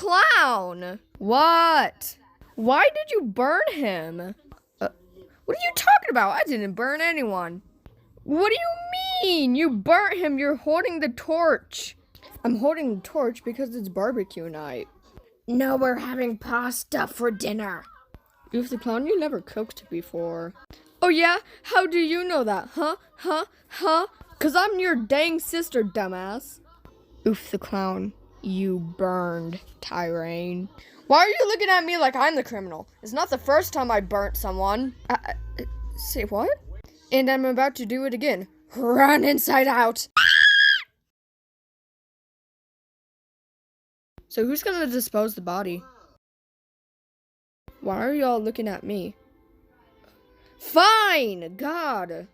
clown! What? Why did you burn him? What are you talking about? I didn't burn anyone. What do you mean? You burnt him. You're holding the torch. I'm holding the torch because it's barbecue night. No, we're having pasta for dinner. Oof the clown, you never cooked before. Oh yeah? How do you know that? Huh? 'Cause I'm your dang sister, dumbass. Oof the clown, you burned, Tyrain. Why are you looking at me like I'm the criminal? It's not the first time I burnt someone. Say what? And I'm about to do it again. Run inside out. So who's gonna dispose the body? Why are y'all looking at me? Fine! God!